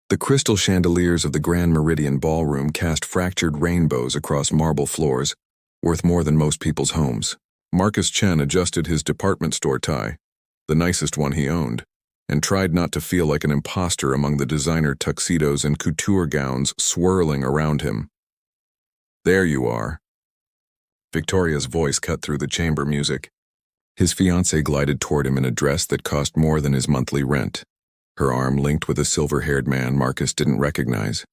The crystal chandeliers of the Grand Meridian Ballroom cast fractured rainbows across marble floors, worth more than most people's homes. Marcus Chen adjusted his department store tie, the nicest one he owned, and tried not to feel like an imposter among the designer tuxedos and couture gowns swirling around him. "There you are." Victoria's voice cut through the chamber music. His fiancée glided toward him in a dress that cost more than his monthly rent, her arm linked with a silver-haired man Marcus didn't recognize.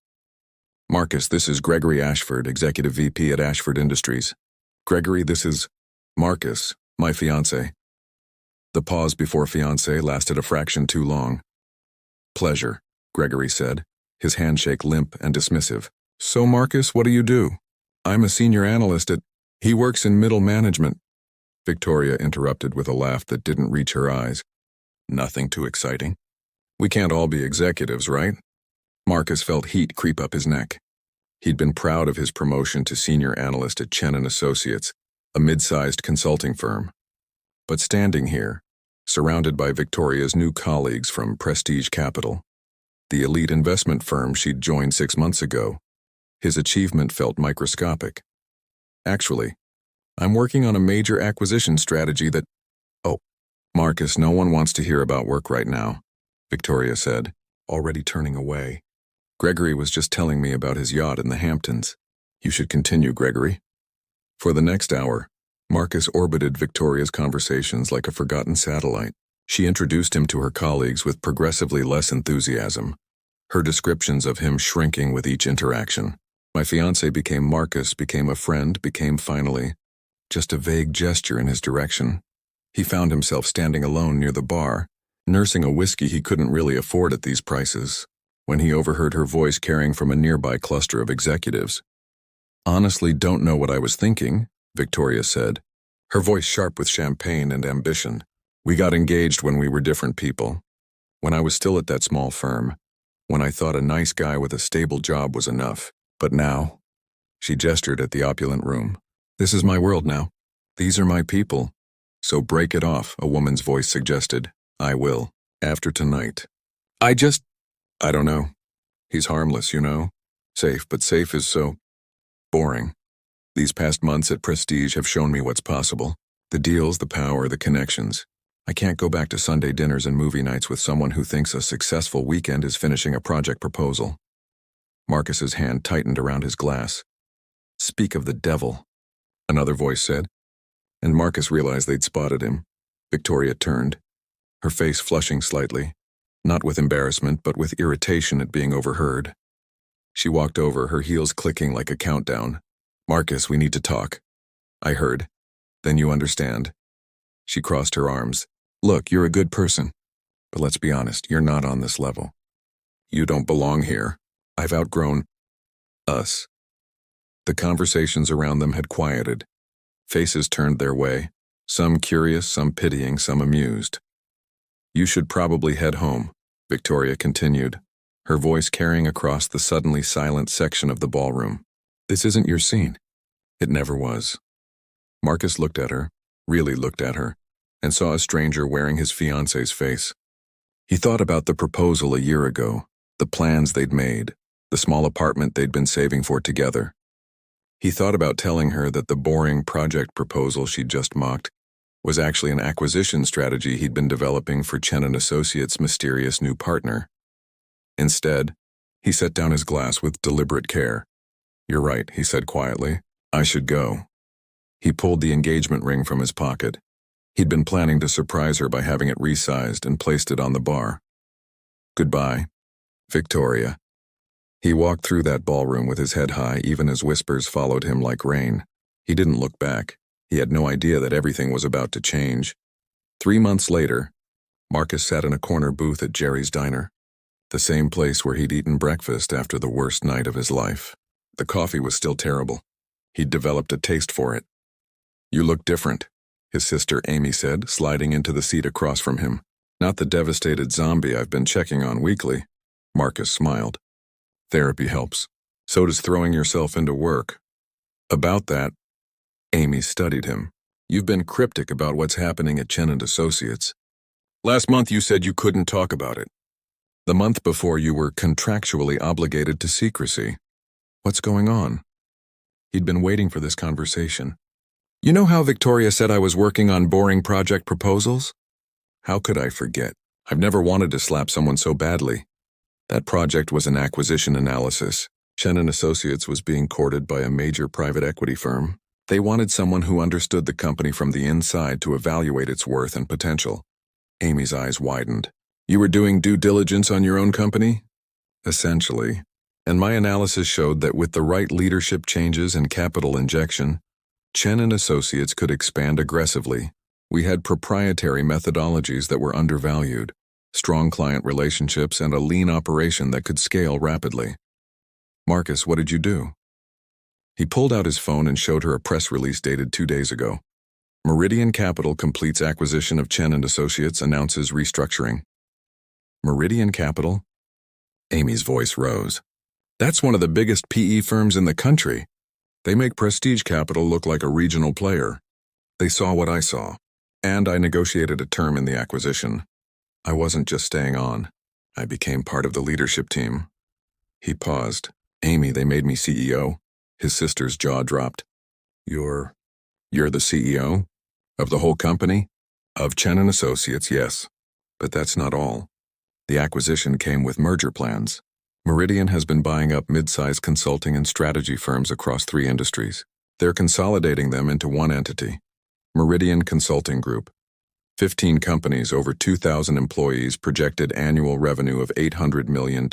"Marcus, this is Gregory Ashford, Executive VP at Ashford Industries. Gregory, this is Marcus, my fiancé." The pause before fiancé lasted a fraction too long. "Pleasure," Gregory said, his handshake limp and dismissive. "So Marcus, what do you do?" "I'm a senior analyst at—" "He works in middle management," Victoria interrupted with a laugh that didn't reach her eyes. "Nothing too exciting. We can't all be executives, right?" Marcus felt heat creep up his neck. He'd been proud of his promotion to senior analyst at Chen & Associates, a mid-sized consulting firm. But standing here, surrounded by Victoria's new colleagues from Prestige Capital, the elite investment firm she'd joined 6 months ago, his achievement felt microscopic. "Actually, I'm working on a major acquisition strategy that—" "Oh, Marcus, no one wants to hear about work right now," Victoria said, already turning away. "Gregory was just telling me about his yacht in the Hamptons. You should continue, Gregory." For the next hour, Marcus orbited Victoria's conversations like a forgotten satellite. She introduced him to her colleagues with progressively less enthusiasm, her descriptions of him shrinking with each interaction. My fiancé became Marcus, became a friend, became finally just a vague gesture in his direction. He found himself standing alone near the bar, nursing a whiskey he couldn't really afford at these prices, when he overheard her voice carrying from a nearby cluster of executives. "Honestly, don't know what I was thinking," Victoria said, her voice sharp with champagne and ambition. "We got engaged when we were different people. When I was still at that small firm, when I thought a nice guy with a stable job was enough. But now," she gestured at the opulent room, "this is my world now. These are my people. So break it off," a woman's voice suggested. "I will. After tonight." I don't know. He's harmless, you know. Safe, but safe is so boring. These past months at Prestige have shown me what's possible. The deals, the power, the connections. I can't go back to Sunday dinners and movie nights with someone who thinks a successful weekend is finishing a project proposal. Marcus's hand tightened around his glass. "Speak of the devil," another voice said, and Marcus realized they'd spotted him. Victoria turned, her face flushing slightly, not with embarrassment but with irritation at being overheard. She walked over, her heels clicking like a countdown. "Marcus, we need to talk." "I heard. Then you understand." She crossed her arms. "Look, you're a good person, but let's be honest, you're not on this level. You don't belong here. I've outgrown us." The conversations around them had quieted. Faces turned their way, some curious, some pitying, some amused. "You should probably head home," Victoria continued, her voice carrying across the suddenly silent section of the ballroom. "This isn't your scene." It never was. Marcus looked at her, really looked at her, and saw a stranger wearing his fiancé's face. He thought about the proposal a year ago, the plans they'd made, the small apartment they'd been saving for together. He thought about telling her that the boring project proposal she'd just mocked was actually an acquisition strategy he'd been developing for Chen & Associates' mysterious new partner. Instead, he set down his glass with deliberate care. "You're right," he said quietly. "I should go." He pulled the engagement ring from his pocket. He'd been planning to surprise her by having it resized and placed it on the bar. "Goodbye, Victoria." He walked through that ballroom with his head high, even as whispers followed him like rain. He didn't look back. He had no idea that everything was about to change. 3 months later, Marcus sat in a corner booth at Jerry's Diner, the same place where he'd eaten breakfast after the worst night of his life. The coffee was still terrible. He'd developed a taste for it. "You look different," his sister Amy said, sliding into the seat across from him. "Not the devastated zombie I've been checking on weekly." Marcus smiled. "Therapy helps. So does throwing yourself into work." "About that," Amy studied him. "You've been cryptic about what's happening at Chen & Associates. Last month you said you couldn't talk about it." The month before you were contractually obligated to secrecy. What's going on? He'd been waiting for this conversation. You know how Victoria said I was working on boring project proposals? How could I forget? I've never wanted to slap someone so badly. That project was an acquisition analysis. Chen and Associates was being courted by a major private equity firm. They wanted someone who understood the company from the inside to evaluate its worth and potential. Amy's eyes widened. You were doing due diligence on your own company? Essentially. And my analysis showed that with the right leadership changes and capital injection, Chen and Associates could expand aggressively. We had proprietary methodologies that were undervalued, strong client relationships, and a lean operation that could scale rapidly. Marcus, what did you do? He pulled out his phone and showed her a press release dated 2 days ago. Meridian Capital completes acquisition of Chen and Associates, announces restructuring. Meridian Capital? Amy's voice rose. That's one of the biggest PE firms in the country. They make Prestige Capital look like a regional player. They saw what I saw, and I negotiated a term in the acquisition. I wasn't just staying on. I became part of the leadership team. He paused. Amy, they made me CEO. His sister's jaw dropped. You're the CEO? Of the whole company? Of Chen and Associates, yes. But that's not all. The acquisition came with merger plans. Meridian has been buying up mid-sized consulting and strategy firms across 3 industries. They're consolidating them into one entity. Meridian Consulting Group. 15 companies, over 2,000 employees, projected annual revenue of $800 million.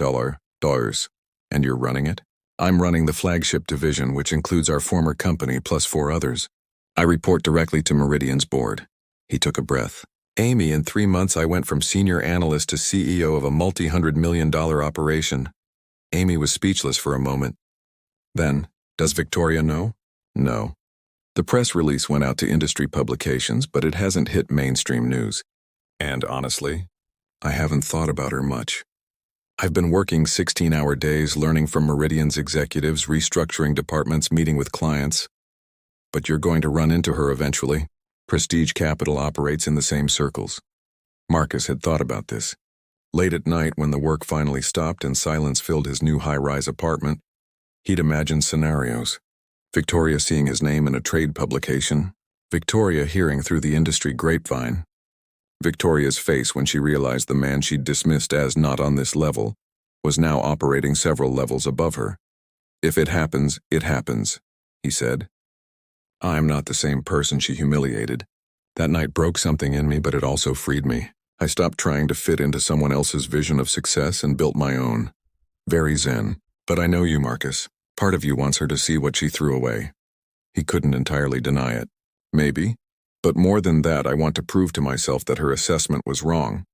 And you're running it? I'm running the flagship division, which includes our former company plus 4 others. I report directly to Meridian's board. He took a breath. Amy, in 3 months I went from senior analyst to CEO of a multi-hundred-million-dollar operation. Amy was speechless for a moment. Then, does Victoria know? No. The press release went out to industry publications, but it hasn't hit mainstream news. And honestly, I haven't thought about her much. I've been working 16-hour days, learning from Meridian's executives, restructuring departments, meeting with clients. But you're going to run into her eventually. Prestige Capital operates in the same circles. Marcus had thought about this. Late at night, when the work finally stopped and silence filled his new high-rise apartment, he'd imagined scenarios. Victoria seeing his name in a trade publication. Victoria hearing through the industry grapevine. Victoria's face when she realized the man she'd dismissed as not on this level was now operating several levels above her. If it happens, he said. I'm not the same person she humiliated. That night broke something in me, but it also freed me. I stopped trying to fit into someone else's vision of success and built my own. Very zen. But I know you, Marcus. Part of you wants her to see what she threw away. He couldn't entirely deny it. Maybe. But more than that, I want to prove to myself that her assessment was wrong.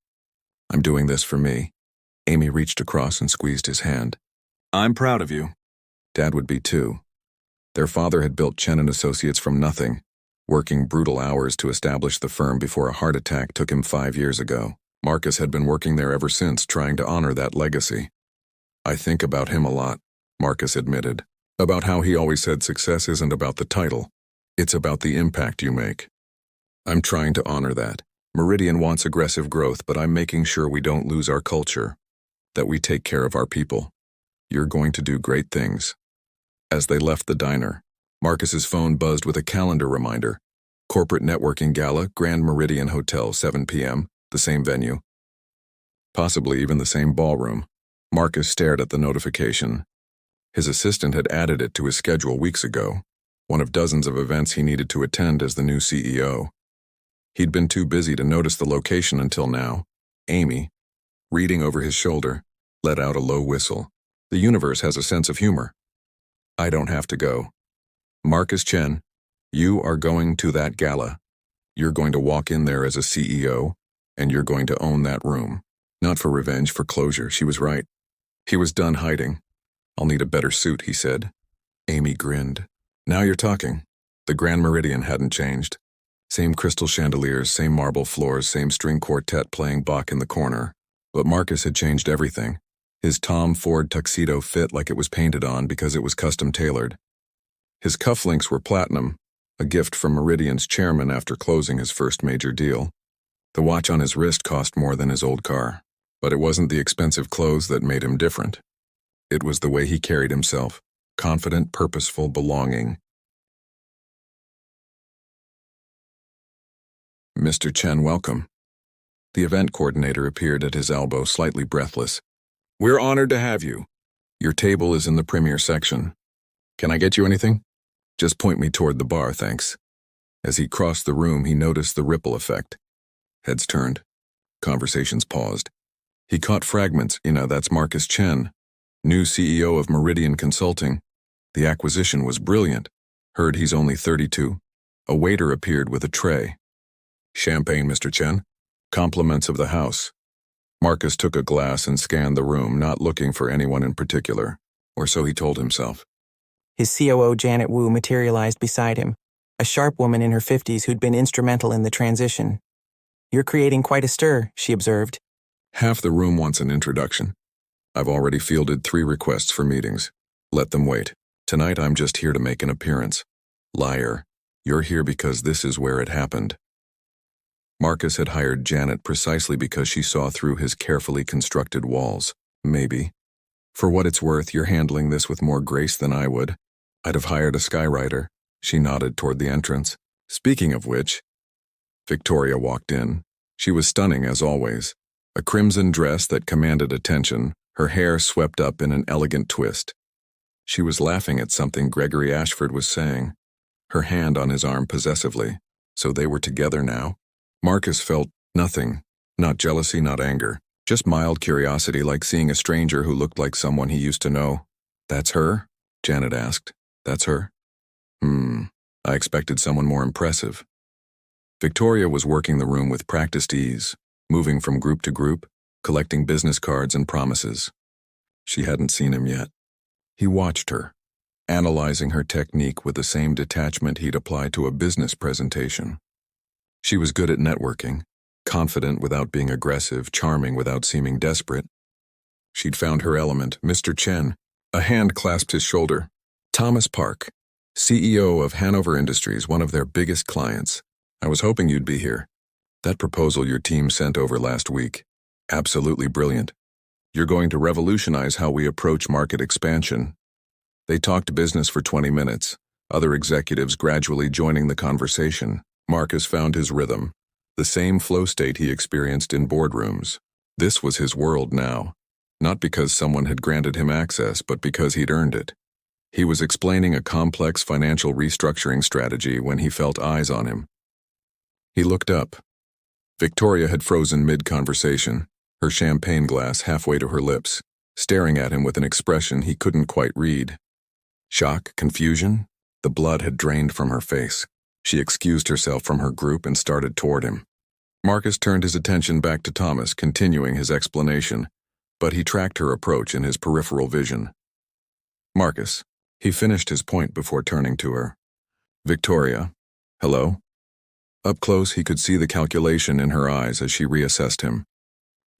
I'm doing this for me. Amy reached across and squeezed his hand. I'm proud of you. Dad would be too. Their father had built Chen and Associates from nothing, working brutal hours to establish the firm before a heart attack took him 5 years ago. Marcus had been working there ever since, trying to honor that legacy. I think about him a lot, Marcus admitted. About how he always said success isn't about the title. It's about the impact you make. I'm trying to honor that. Meridian wants aggressive growth, but I'm making sure we don't lose our culture, that we take care of our people. You're going to do great things. As they left the diner, Marcus's phone buzzed with a calendar reminder. Corporate networking gala, Grand Meridian Hotel, 7 p.m., the same venue. Possibly even the same ballroom. Marcus stared at the notification. His assistant had added it to his schedule weeks ago, one of dozens of events he needed to attend as the new CEO. He'd been too busy to notice the location until now. Amy, reading over his shoulder, let out a low whistle. The universe has a sense of humor. I don't have to go. Marcus Chen, you are going to that gala. You're going to walk in there as a CEO, and you're going to own that room. Not for revenge, for closure. She was right. He was done hiding. I'll need a better suit, he said. Amy grinned. Now you're talking. The Grand Meridian hadn't changed. Same crystal chandeliers, same marble floors, same string quartet playing Bach in the corner. But Marcus had changed everything. His Tom Ford tuxedo fit like it was painted on because it was custom-tailored. His cufflinks were platinum, a gift from Meridian's chairman after closing his first major deal. The watch on his wrist cost more than his old car. But it wasn't the expensive clothes that made him different. It was the way he carried himself, confident, purposeful, belonging. Mr. Chen, welcome. The event coordinator appeared at his elbow, slightly breathless. We're honored to have you. Your table is in the premier section. Can I get you anything? Just point me toward the bar, thanks. As he crossed the room, he noticed the ripple effect. Heads turned. Conversations paused. He caught fragments. That's Marcus Chen, new CEO of Meridian Consulting. The acquisition was brilliant. Heard he's only 32. A waiter appeared with a tray. Champagne, Mr. Chen. Compliments of the house. Marcus took a glass and scanned the room, not looking for anyone in particular, or so he told himself. His COO, Janet Wu, materialized beside him, a sharp woman in her 50s who'd been instrumental in the transition. You're creating quite a stir, she observed. Half the room wants an introduction. I've already fielded 3 requests for meetings. Let them wait. Tonight I'm just here to make an appearance. Liar. You're here because this is where it happened. Marcus had hired Janet precisely because she saw through his carefully constructed walls. Maybe. For what it's worth, you're handling this with more grace than I would. I'd have hired a skywriter. She nodded toward the entrance. Speaking of which, Victoria walked in. She was stunning as always. A crimson dress that commanded attention, her hair swept up in an elegant twist. She was laughing at something Gregory Ashford was saying, her hand on his arm possessively. So they were together now? Marcus felt nothing, not jealousy, not anger, just mild curiosity, like seeing a stranger who looked like someone he used to know. That's her? Janet asked. That's her? I expected someone more impressive. Victoria was working the room with practiced ease, moving from group to group, collecting business cards and promises. She hadn't seen him yet. He watched her, analyzing her technique with the same detachment he'd apply to a business presentation. She was good at networking, confident without being aggressive, charming without seeming desperate. She'd found her element. Mr. Chen. A hand clasped his shoulder. Thomas Park, CEO of Hanover Industries, one of their biggest clients. I was hoping you'd be here. That proposal your team sent over last week. Absolutely brilliant. You're going to revolutionize how we approach market expansion. They talked business for 20 minutes, other executives gradually joining the conversation. Marcus found his rhythm, the same flow state he experienced in boardrooms. This was his world now, not because someone had granted him access, but because he'd earned it. He was explaining a complex financial restructuring strategy when he felt eyes on him. He looked up. Victoria had frozen mid-conversation, her champagne glass halfway to her lips, staring at him with an expression he couldn't quite read. Shock, confusion? The blood had drained from her face. She excused herself from her group and started toward him. Marcus turned his attention back to Thomas, continuing his explanation, but he tracked her approach in his peripheral vision. Marcus. He finished his point before turning to her. Victoria. Hello? Up close, he could see the calculation in her eyes as she reassessed him.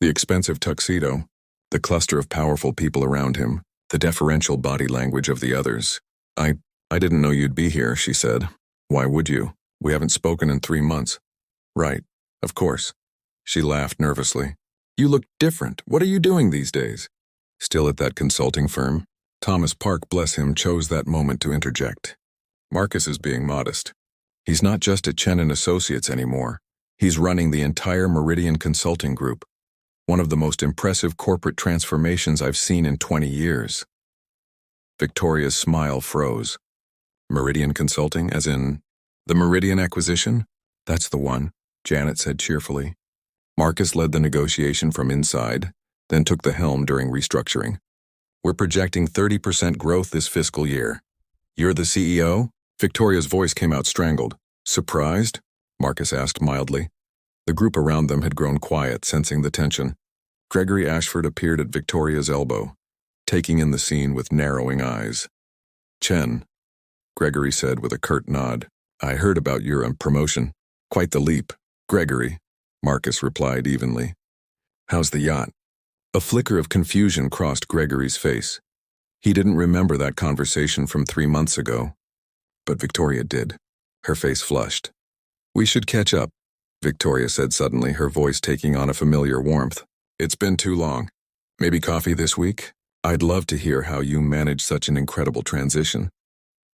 The expensive tuxedo, the cluster of powerful people around him, the deferential body language of the others. I didn't know you'd be here, she said. Why would you? We haven't spoken in 3 months. Right, of course. She laughed nervously. You look different. What are you doing these days? Still at that consulting firm? Thomas Park, bless him, chose that moment to interject. Marcus is being modest. He's not just at Chen & Associates anymore. He's running the entire Meridian Consulting Group, one of the most impressive corporate transformations I've seen in 20 years. Victoria's smile froze. Meridian Consulting, as in the Meridian acquisition? That's the one, Janet said cheerfully. Marcus led the negotiation from inside, then took the helm during restructuring. We're projecting 30% growth this fiscal year. You're the CEO? Victoria's voice came out strangled. Surprised? Marcus asked mildly. The group around them had grown quiet, sensing the tension. Gregory Ashford appeared at Victoria's elbow, taking in the scene with narrowing eyes. Chen, Gregory said with a curt nod. I heard about your promotion. Quite the leap. Gregory, Marcus replied evenly. How's the yacht? A flicker of confusion crossed Gregory's face. He didn't remember that conversation from 3 months ago. But Victoria did. Her face flushed. We should catch up, Victoria said suddenly, her voice taking on a familiar warmth. It's been too long. Maybe coffee this week? I'd love to hear how you managed such an incredible transition.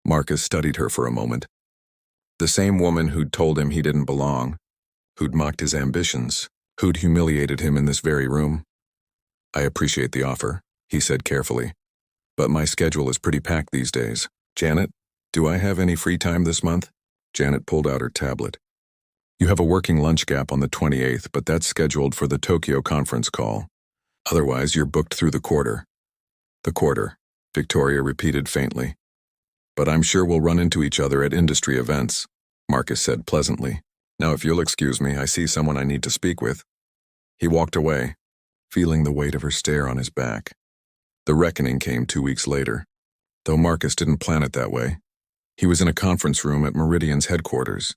Marcus studied her for a moment. The same woman who'd told him he didn't belong, who'd mocked his ambitions, who'd humiliated him in this very room. I appreciate the offer, he said carefully. But my schedule is pretty packed these days. Janet, do I have any free time this month? Janet pulled out her tablet. You have a working lunch gap on the 28th, but that's scheduled for the Tokyo conference call. Otherwise, you're booked through the quarter. The quarter, Victoria repeated faintly. But I'm sure we'll run into each other at industry events, Marcus said pleasantly. Now if you'll excuse me, I see someone I need to speak with. He walked away, feeling the weight of her stare on his back. The reckoning came 2 weeks later, though Marcus didn't plan it that way. He was in a conference room at Meridian's headquarters,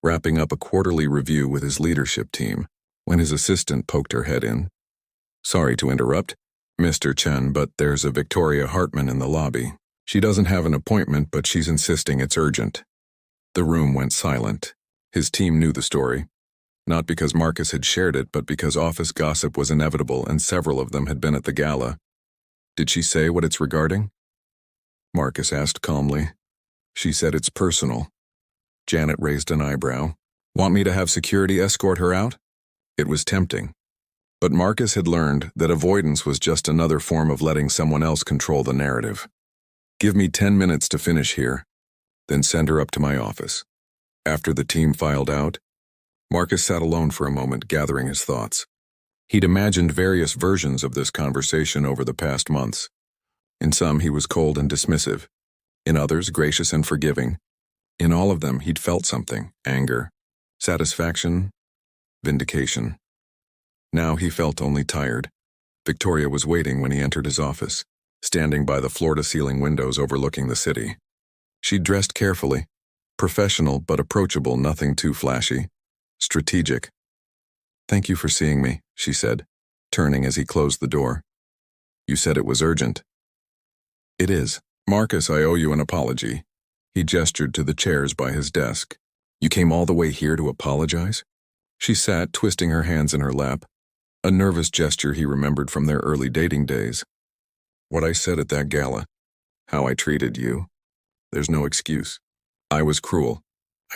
wrapping up a quarterly review with his leadership team, when his assistant poked her head in. Sorry to interrupt, Mr. Chen, but there's a Victoria Hartman in the lobby. She doesn't have an appointment, but she's insisting it's urgent. The room went silent. His team knew the story, not because Marcus had shared it, but because office gossip was inevitable and several of them had been at the gala. Did she say what it's regarding? Marcus asked calmly. She said it's personal. Janet raised an eyebrow. Want me to have security escort her out? It was tempting. But Marcus had learned that avoidance was just another form of letting someone else control the narrative. Give me 10 minutes to finish here, then send her up to my office. After the team filed out, Marcus sat alone for a moment, gathering his thoughts. He'd imagined various versions of this conversation over the past months. In some, he was cold and dismissive. In others, gracious and forgiving. In all of them, he'd felt something: anger, satisfaction, vindication. Now he felt only tired. Victoria was waiting when he entered his office, standing by the floor-to-ceiling windows overlooking the city. She'd dressed carefully, professional but approachable, nothing too flashy, strategic. Thank you for seeing me, she said, turning as he closed the door. You said it was urgent. It is. Marcus, I owe you an apology. He gestured to the chairs by his desk. You came all the way here to apologize? She sat, twisting her hands in her lap, a nervous gesture he remembered from their early dating days. What I said at that gala, how I treated you, there's no excuse. I was cruel.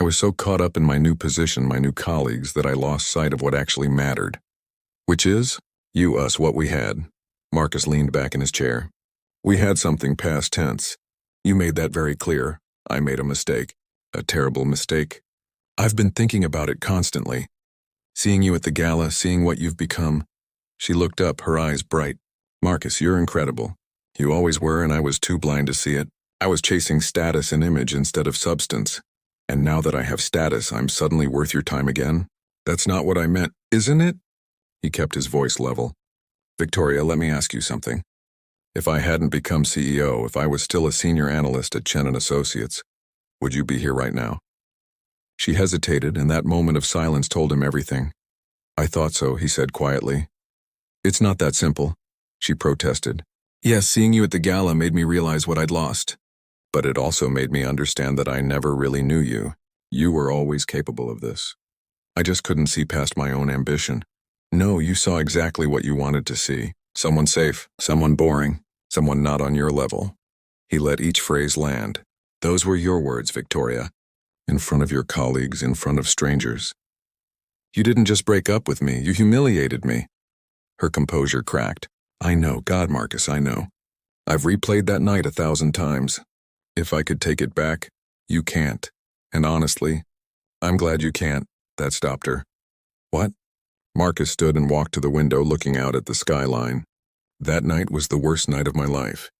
I was so caught up in my new position, my new colleagues, that I lost sight of what actually mattered. Which is, you, us, what we had. Marcus leaned back in his chair. We had something past tense. You made that very clear. I made a mistake. A terrible mistake. I've been thinking about it constantly. Seeing you at the gala, seeing what you've become. She looked up, her eyes bright. Marcus, you're incredible. You always were, and I was too blind to see it. I was chasing status and image instead of substance. And now that I have status, I'm suddenly worth your time again? That's not what I meant, isn't it? He kept his voice level. Victoria, let me ask you something. If I hadn't become CEO, if I was still a senior analyst at Chen & Associates, would you be here right now? She hesitated, and that moment of silence told him everything. I thought so, he said quietly. It's not that simple, she protested. Yes, seeing you at the gala made me realize what I'd lost. But it also made me understand that I never really knew you. You were always capable of this. I just couldn't see past my own ambition. No, you saw exactly what you wanted to see. Someone safe, someone boring, someone not on your level. He let each phrase land. Those were your words, Victoria. In front of your colleagues, in front of strangers. You didn't just break up with me, you humiliated me. Her composure cracked. I know, God, Marcus, I know. I've replayed that night 1,000 times. If I could take it back, you can't. And honestly, I'm glad you can't. That stopped her. What? Marcus stood and walked to the window, looking out at the skyline. That night was the worst night of my life.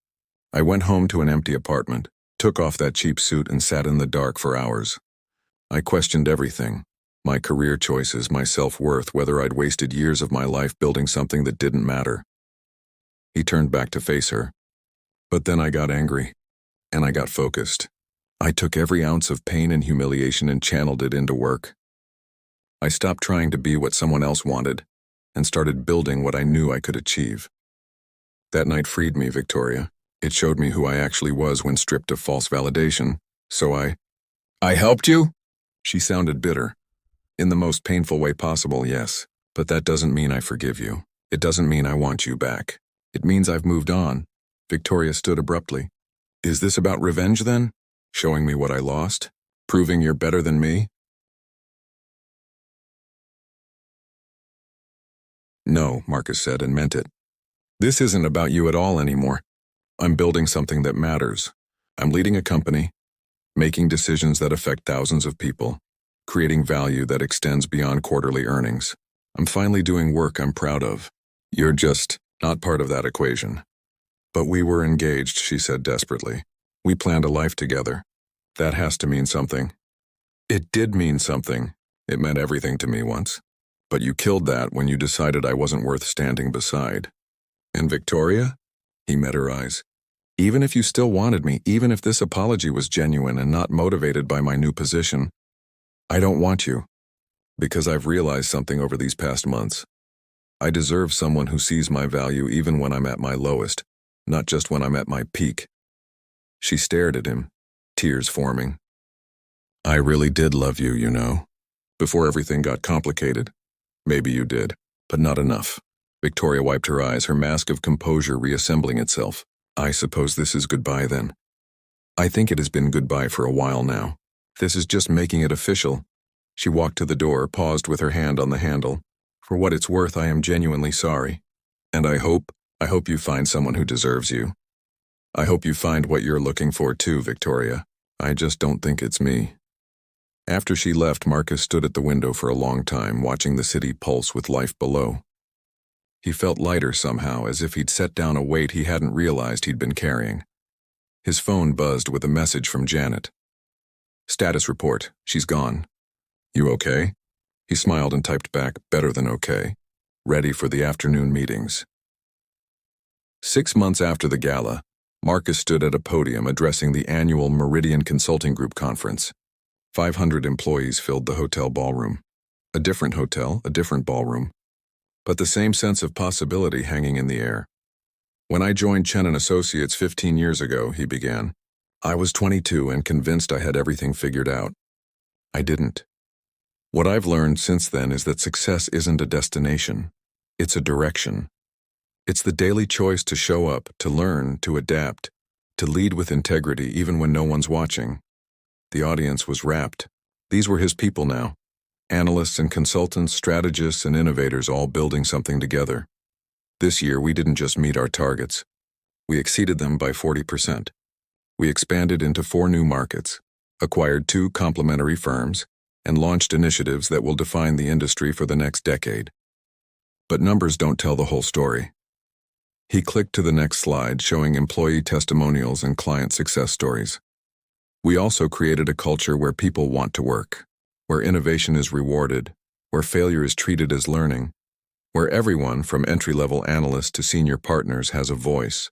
I went home to an empty apartment, took off that cheap suit and sat in the dark for hours. I questioned everything. My career choices, my self-worth, whether I'd wasted years of my life building something that didn't matter. He turned back to face her. But then I got angry. And I got focused. I took every ounce of pain and humiliation and channeled it into work. I stopped trying to be what someone else wanted and started building what I knew I could achieve. That night freed me, Victoria. It showed me who I actually was when stripped of false validation. So I helped you? She sounded bitter. In the most painful way possible, yes. But that doesn't mean I forgive you. It doesn't mean I want you back. It means I've moved on. Victoria stood abruptly. Is this about revenge then? Showing me what I lost? Proving you're better than me? No, Marcus said and meant it. This isn't about you at all anymore. I'm building something that matters. I'm leading a company, making decisions that affect thousands of people, creating value that extends beyond quarterly earnings. I'm finally doing work I'm proud of. You're just not part of that equation. But we were engaged, she said desperately. We planned a life together. That has to mean something. It did mean something. It meant everything to me once. But you killed that when you decided I wasn't worth standing beside. And Victoria? He met her eyes. Even if you still wanted me, even if this apology was genuine and not motivated by my new position, I don't want you. Because I've realized something over these past months. I deserve someone who sees my value even when I'm at my lowest, not just when I'm at my peak. She stared at him, tears forming. I really did love you, you know. Before everything got complicated. Maybe you did, but not enough. Victoria wiped her eyes, her mask of composure reassembling itself. I suppose this is goodbye then. I think it has been goodbye for a while now. This is just making it official. She walked to the door, paused with her hand on the handle. For what it's worth, I am genuinely sorry. And I hope you find someone who deserves you. I hope you find what you're looking for too, Victoria. I just don't think it's me. After she left, Marcus stood at the window for a long time, watching the city pulse with life below. He felt lighter somehow, as if he'd set down a weight he hadn't realized he'd been carrying. His phone buzzed with a message from Janet. Status report, she's gone. You okay? He smiled and typed back, better than okay. Ready for the afternoon meetings. 6 months after the gala, Marcus stood at a podium addressing the annual Meridian Consulting Group conference. 500 employees filled the hotel ballroom. A different hotel, a different ballroom. But the same sense of possibility hanging in the air. When I joined Chen & Associates 15 years ago, he began, I was 22 and convinced I had everything figured out. I didn't. What I've learned since then is that success isn't a destination. It's a direction. It's the daily choice to show up, to learn, to adapt, to lead with integrity even when no one's watching. The audience was rapt. These were his people now. Analysts and consultants, strategists and innovators all building something together. This year, we didn't just meet our targets. We exceeded them by 40%. We expanded into 4 new markets, acquired 2 complementary firms, and launched initiatives that will define the industry for the next decade. But numbers don't tell the whole story. He clicked to the next slide, showing employee testimonials and client success stories. We also created a culture where people want to work, where innovation is rewarded, where failure is treated as learning, where everyone, from entry-level analysts to senior partners, has a voice.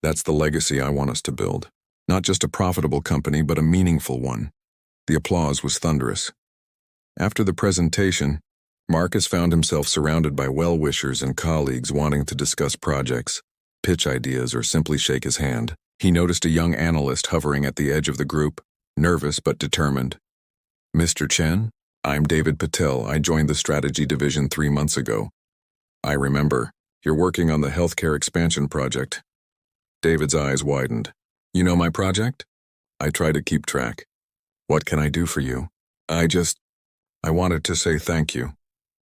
That's the legacy I want us to build. Not just a profitable company, but a meaningful one. The applause was thunderous. After the presentation, Marcus found himself surrounded by well-wishers and colleagues wanting to discuss projects, pitch ideas, or simply shake his hand. He noticed a young analyst hovering at the edge of the group, nervous but determined. Mr. Chen, I'm David Patel. I joined the strategy division 3 months ago. I remember. You're working on the healthcare expansion project. David's eyes widened. You know my project? I try to keep track. What can I do for you? I wanted to say thank you.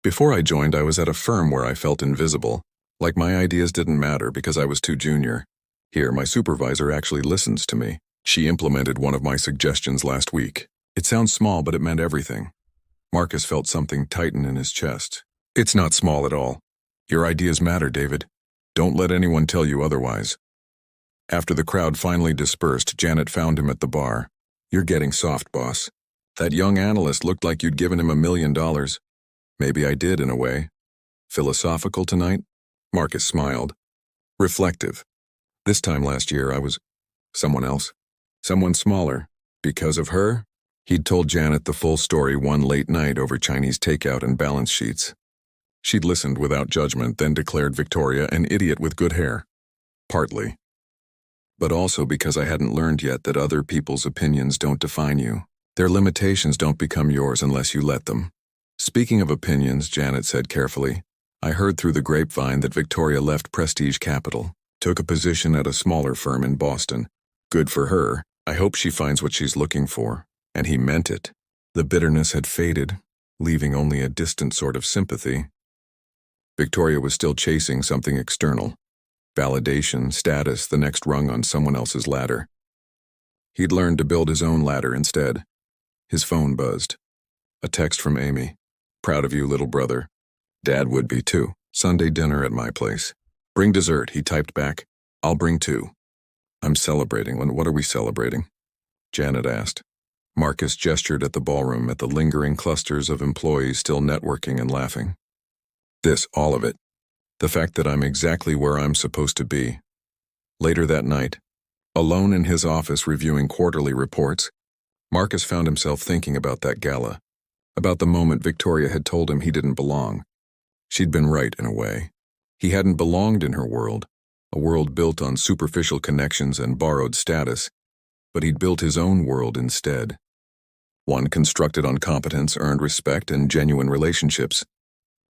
Before I joined, I was at a firm where I felt invisible, like my ideas didn't matter because I was too junior. Here, my supervisor actually listens to me. She implemented one of my suggestions last week. It sounds small, but it meant everything. Marcus felt something tighten in his chest. It's not small at all. Your ideas matter, David. Don't let anyone tell you otherwise. After the crowd finally dispersed, Janet found him at the bar. You're getting soft, boss. That young analyst looked like you'd given him $1 million. Maybe I did, in a way. Philosophical tonight? Marcus smiled. Reflective. This time last year, I was someone else. Someone smaller. Because of her? He'd told Janet the full story one late night over Chinese takeout and balance sheets. She'd listened without judgment, then declared Victoria an idiot with good hair. Partly. But also because I hadn't learned yet that other people's opinions don't define you. Their limitations don't become yours unless you let them. Speaking of opinions, Janet said carefully, I heard through the grapevine that Victoria left Prestige Capital, took a position at a smaller firm in Boston. Good for her. I hope she finds what she's looking for. And he meant it. The bitterness had faded, leaving only a distant sort of sympathy. Victoria was still chasing something external. Validation, status, the next rung on someone else's ladder. He'd learned to build his own ladder instead. His phone buzzed. A text from Amy. Proud of you, little brother. Dad would be too. Sunday dinner at my place. Bring dessert, he typed back. I'll bring 2. I'm celebrating. What are we celebrating? Janet asked. Marcus gestured at the ballroom, at the lingering clusters of employees still networking and laughing. This, all of it. The fact that I'm exactly where I'm supposed to be. Later that night, alone in his office reviewing quarterly reports, Marcus found himself thinking about that gala, about the moment Victoria had told him he didn't belong. She'd been right in a way. He hadn't belonged in her world, a world built on superficial connections and borrowed status, but he'd built his own world instead. One constructed on competence, earned respect, and genuine relationships.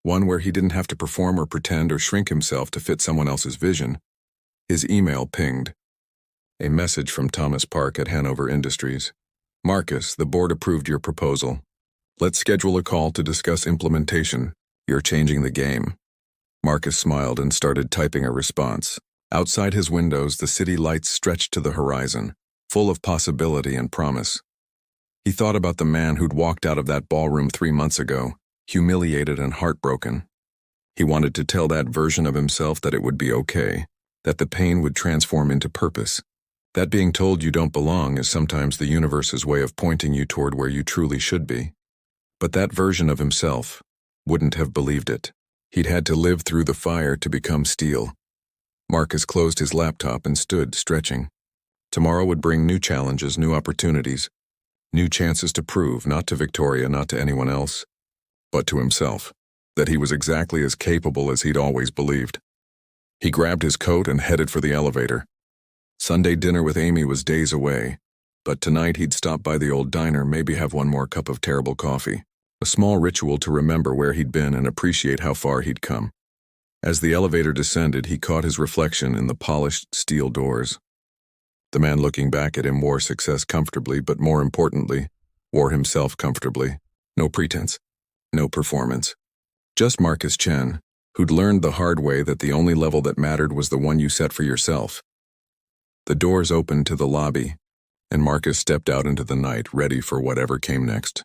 One where he didn't have to perform or pretend or shrink himself to fit someone else's vision. His email pinged. A message from Thomas Park at Hanover Industries. Marcus, the board approved your proposal. Let's schedule a call to discuss implementation. You're changing the game. Marcus smiled and started typing a response. Outside his windows, the city lights stretched to the horizon, full of possibility and promise. He thought about the man who'd walked out of that ballroom 3 months ago, humiliated and heartbroken. He wanted to tell that version of himself that it would be okay, that the pain would transform into purpose, that being told you don't belong is sometimes the universe's way of pointing you toward where you truly should be. But that version of himself wouldn't have believed it. He'd had to live through the fire to become steel. Marcus closed his laptop and stood, stretching. Tomorrow would bring new challenges, new opportunities, new chances to prove, not to Victoria, not to anyone else, but to himself, that he was exactly as capable as he'd always believed. He grabbed his coat and headed for the elevator. Sunday dinner with Amy was days away, but tonight he'd stop by the old diner, maybe have one more cup of terrible coffee, a small ritual to remember where he'd been and appreciate how far he'd come. As the elevator descended, he caught his reflection in the polished steel doors. The man looking back at him wore success comfortably, but more importantly, wore himself comfortably. No pretense, no performance. Just Marcus Chen, who'd learned the hard way that the only level that mattered was the one you set for yourself. The doors opened to the lobby, and Marcus stepped out into the night, ready for whatever came next.